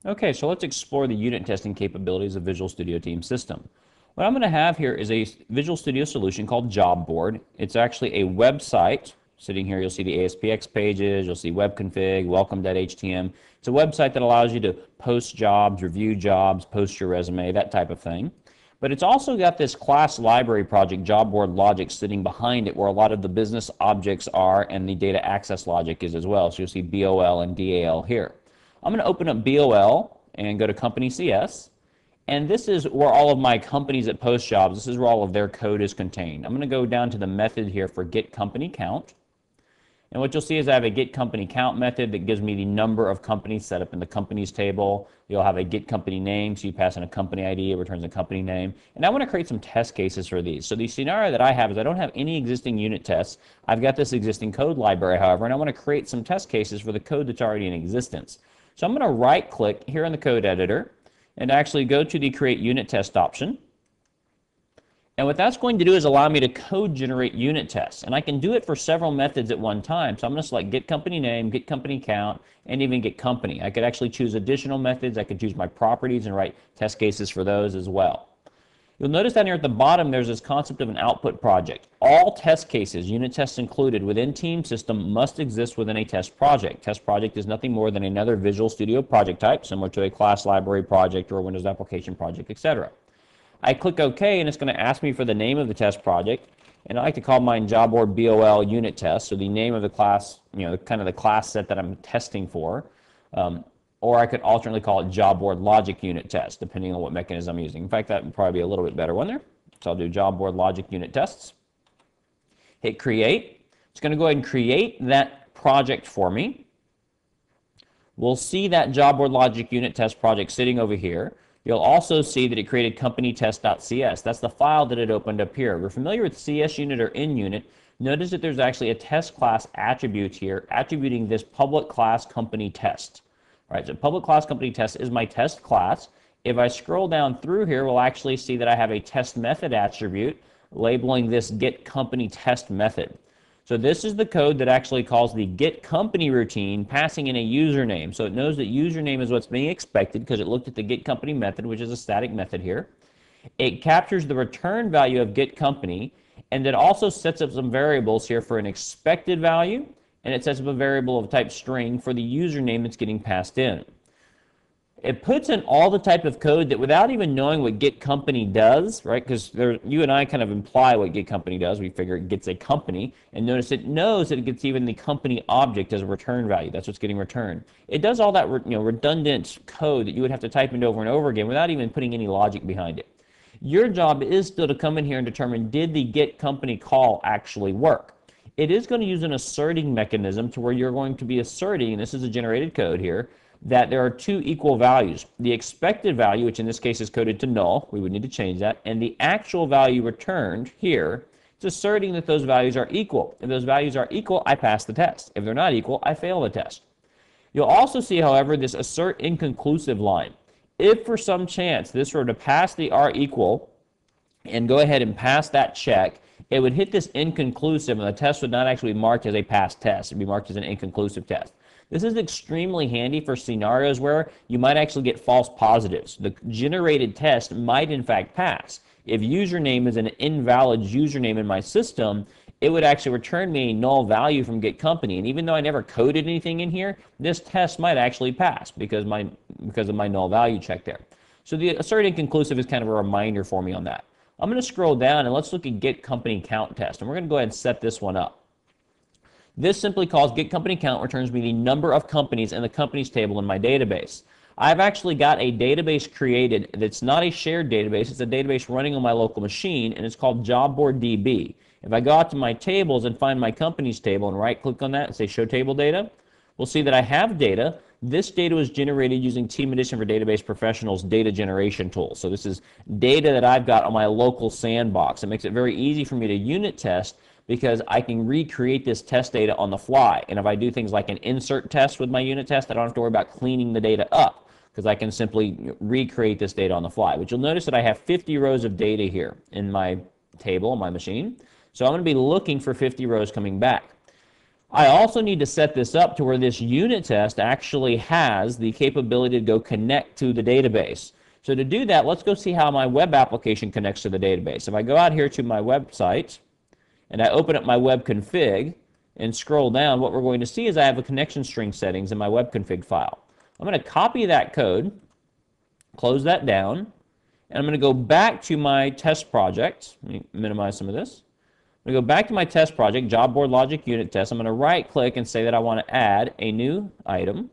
Okay, so let's explore the unit testing capabilities of Visual Studio Team System. What I'm going to have here is a Visual Studio solution called Job Board. It's actually a website. Sitting here, you'll see the ASPX pages, you'll see web config, welcome.htm. It's a website that allows you to post jobs, review jobs, post your resume, that type of thing. But it's also got this class library project, Job Board Logic, sitting behind it where a lot of the business objects are and the data access logic is as well. So you'll see BOL and DAL here. I'm going to open up BOL and go to Company CS. And this is where all of my companies that post jobs, this is where all of their code is contained. I'm going to go down to the method here for get company count. And what you'll see is I have a get company count method that gives me the number of companies set up in the companies table. You'll have a get company name, so you pass in a company ID, it returns a company name. And I want to create some test cases for these. So the scenario that I have is I don't have any existing unit tests. I've got this existing code library, however, and I want to create some test cases for the code that's already in existence. So I'm going to right click here in the code editor and actually go to the create unit test option. And what that's going to do is allow me to code generate unit tests. And I can do it for several methods at one time. So I'm going to select get company name, get company count, and even get company. I could actually choose additional methods. I could choose my properties and write test cases for those as well. You'll notice down here at the bottom there's this concept of an output project. All test cases, unit tests included, within Team System must exist within a test project. Test project is nothing more than another Visual Studio project type, similar to a class library project or a Windows application project, etc. I click OK, and it's going to ask me for the name of the test project, and I like to call mine Job Board BOL unit test, so the name of the class, kind of the class set that I'm testing for, or I could alternately call it Job Board Logic unit test, depending on what mechanism I'm using. In fact, that would probably be a little bit better one there. So I'll do Job Board Logic unit tests. Hit create. It's going to go ahead and create that project for me. We'll see that Job Board Logic unit test project sitting over here. You'll also see that it created companytest.cs. That's the file that it opened up here. If you're familiar with CS unit or in unit, notice that there's actually a test class attribute here attributing this public class company test. All right, so public class company test is my test class. If I scroll down through here, we'll actually see that I have a test method attribute labeling this get company test method. So this is the code that actually calls the get company routine, passing in a username. So it knows that username is what's being expected because it looked at the get company method, which is a static method here. It captures the return value of get company, and it also sets up some variables here for an expected value, and it sets up a variable of type string for the username that's getting passed in. It puts in all the type of code that without even knowing what get company does, right? Because you and I kind of imply what get company does. We figure it gets a company, and notice it knows that it gets even the company object as a return value. That's what's getting returned. It does all that redundant code that you would have to type in over and over again without even putting any logic behind it. Your job is still to come in here and determine, did the get company call actually work? It is going to use an asserting mechanism to where you're going to be asserting, and this is a generated code here, that there are two equal values. The expected value, which in this case is coded to null, we would need to change that, and the actual value returned here, it's asserting that those values are equal. If those values are equal, I pass the test. If they're not equal, I fail the test. You'll also see, however, this assert inconclusive line. If for some chance this were to pass the are equal and go ahead and pass that check, it would hit this inconclusive, and the test would not actually be marked as a passed test. It would be marked as an inconclusive test. This is extremely handy for scenarios where you might actually get false positives. The generated test might in fact pass. If username is an invalid username in my system, it would actually return me a null value from get company. And even though I never coded anything in here, this test might actually pass because of my null value check there. So the assert inconclusive is kind of a reminder for me on that. I'm going to scroll down and let's look at get company count test. And we're going to go ahead and set this one up. This simply calls get company count, returns me the number of companies in the companies table in my database. I've actually got a database created that's not a shared database. It's a database running on my local machine, and it's called JobBoardDB. If I go out to my tables and find my companies table and right-click on that and say Show Table Data, we'll see that I have data. This data was generated using Team Edition for Database Professionals data generation tool. So this is data that I've got on my local sandbox. It makes it very easy for me to unit test because I can recreate this test data on the fly. And if I do things like an insert test with my unit test, I don't have to worry about cleaning the data up because I can simply recreate this data on the fly. But you'll notice that I have 50 rows of data here in my table, on my machine. So I'm going to be looking for 50 rows coming back. I also need to set this up to where this unit test actually has the capability to go connect to the database. So to do that, let's go see how my web application connects to the database. If I go out here to my website and I open up my web config and scroll down, what we're going to see is I have a connection string settings in my web config file. I'm going to copy that code, close that down, and I'm going to go back to my test project. Let me minimize some of this. I'm going to go back to my test project, Job Board Logic Unit Test. I'm going to right-click and say that I want to add a new item.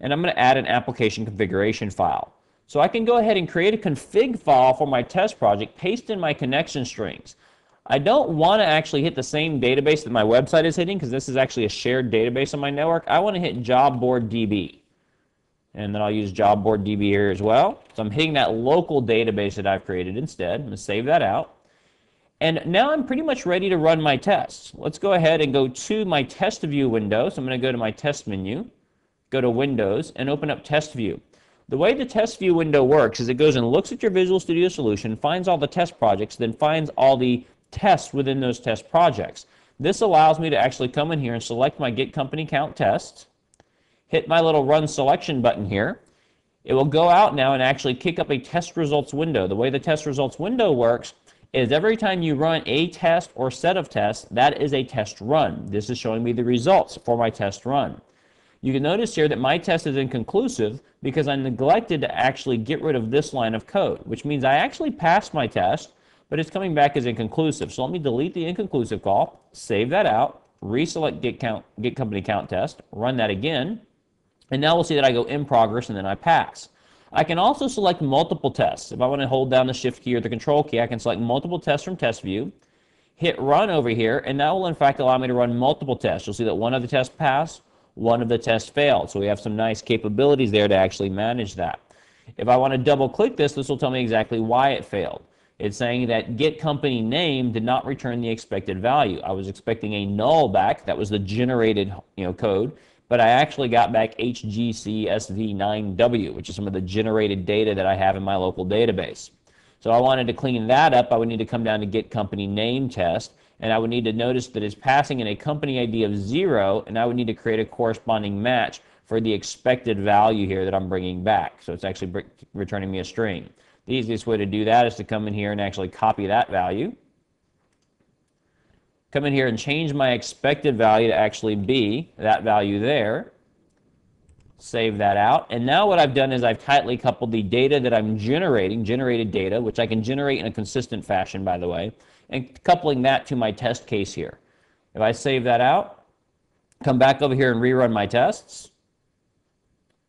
And I'm going to add an application configuration file. So I can go ahead and create a config file for my test project, paste in my connection strings. I don't want to actually hit the same database that my website is hitting because this is actually a shared database on my network. I want to hit Job Board DB. And then I'll use Job Board DB here as well. So I'm hitting that local database that I've created instead. I'm going to save that out. And now I'm pretty much ready to run my tests. Let's go ahead and go to my test view window. So I'm going to go to my test menu, go to Windows, and open up Test View. The way the Test View window works is it goes and looks at your Visual Studio solution, finds all the test projects, then finds all the tests within those test projects. This allows me to actually come in here and select my Get Company Count test, hit my little Run Selection button here. It will go out now and actually kick up a test results window. The way the test results window works is every time you run a test or set of tests, that is a test run. This is showing me the results for my test run. You can notice here that my test is inconclusive because I neglected to actually get rid of this line of code, which means I actually passed my test, but it's coming back as inconclusive. So let me delete the inconclusive call, save that out, reselect Get Company Count test, run that again, and now we'll see that I go in progress and then I pass. I can also select multiple tests. If I want to hold down the Shift key or the Control key, I can select multiple tests from Test View, hit Run over here, and that will in fact allow me to run multiple tests. You'll see that one of the tests passed, one of the tests failed. So we have some nice capabilities there to actually manage that. If I want to double click this, this will tell me exactly why it failed. It's saying that Get Company Name did not return the expected value. I was expecting a null back. That was the generated code. But I actually got back HGCSV9W, which is some of the generated data that I have in my local database. So I wanted to clean that up. I would need to come down to Get Company Name Test, and I would need to notice that it's passing in a company ID of 0, and I would need to create a corresponding match for the expected value here that I'm bringing back. So it's actually returning me a string. The easiest way to do that is to come in here and actually copy that value. Come in here and change my expected value to actually be that value there. Save that out. And now what I've done is I've tightly coupled the data that I'm generated data, which I can generate in a consistent fashion, by the way, and coupling that to my test case here. If I save that out, come back over here and rerun my tests.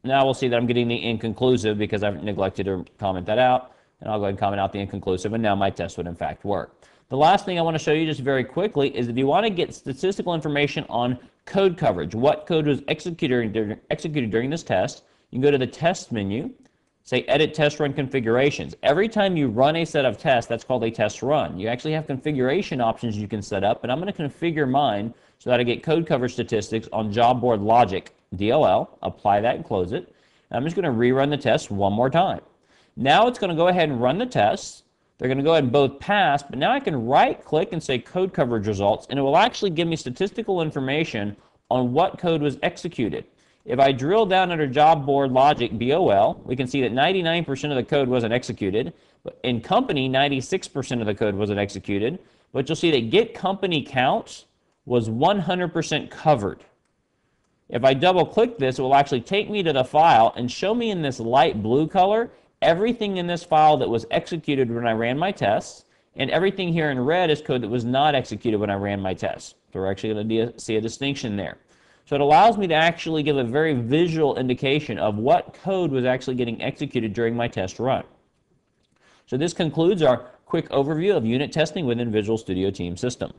Now we'll see that I'm getting the inconclusive because I've neglected to comment that out. And I'll go ahead and comment out the inconclusive, and now my test would in fact work. The last thing I want to show you just very quickly is if you want to get statistical information on code coverage, what code was executed during this test, you can go to the test menu, say Edit Test Run Configurations. Every time you run a set of tests, that's called a test run. You actually have configuration options you can set up, and I'm going to configure mine so that I get code coverage statistics on Job Board Logic, DLL, apply that and close it. And I'm just going to rerun the test one more time. Now it's going to go ahead and run the tests. They're going to go ahead and both pass, but now I can right-click and say Code Coverage Results, and it will actually give me statistical information on what code was executed. If I drill down under Job Board Logic, BOL, we can see that 99% of the code wasn't executed. But in Company, 96% of the code wasn't executed. But you'll see that Get Company Count was 100% covered. If I double-click this, it will actually take me to the file and show me in this light blue color everything in this file that was executed when I ran my tests, and everything here in red is code that was not executed when I ran my tests. So we're actually going to see a distinction there. So it allows me to actually give a very visual indication of what code was actually getting executed during my test run. So this concludes our quick overview of unit testing within Visual Studio Team System.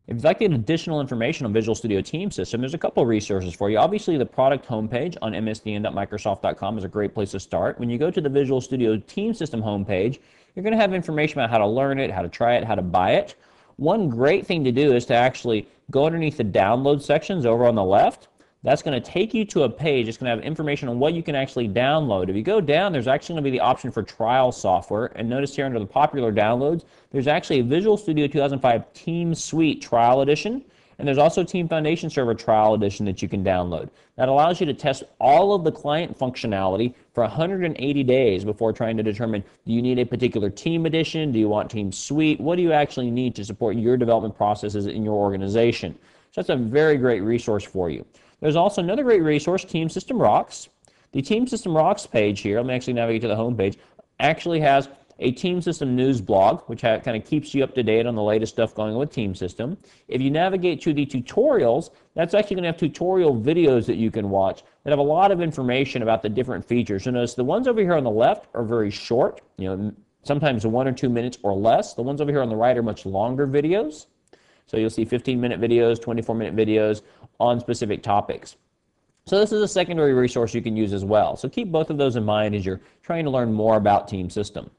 If you'd like to get additional information on Visual Studio Team System, there's a couple of resources for you. Obviously, the product homepage on msdn.microsoft.com is a great place to start. When you go to the Visual Studio Team System homepage, you're going to have information about how to learn it, how to try it, how to buy it. One great thing to do is to actually go underneath the download sections over on the left. That's going to take you to a page. It's going to have information on what you can actually download. If you go down, there's actually going to be the option for trial software. And notice here under the popular downloads, there's actually a Visual Studio 2005 Team Suite Trial Edition. And there's also Team Foundation Server Trial Edition that you can download. That allows you to test all of the client functionality for 180 days before trying to determine, do you need a particular team edition? Do you want Team Suite? What do you actually need to support your development processes in your organization? So that's a very great resource for you. There's also another great resource, Team System Rocks. The Team System Rocks page here, let me actually navigate to the home page, actually has a Team System news blog, which kind of keeps you up to date on the latest stuff going on with Team System. If you navigate to the tutorials, that's actually going to have tutorial videos that you can watch that have a lot of information about the different features. So notice the ones over here on the left are very short, sometimes 1 or 2 minutes or less. The ones over here on the right are much longer videos. So you'll see 15-minute videos, 24-minute videos on specific topics. So this is a secondary resource you can use as well. So keep both of those in mind as you're trying to learn more about Team System.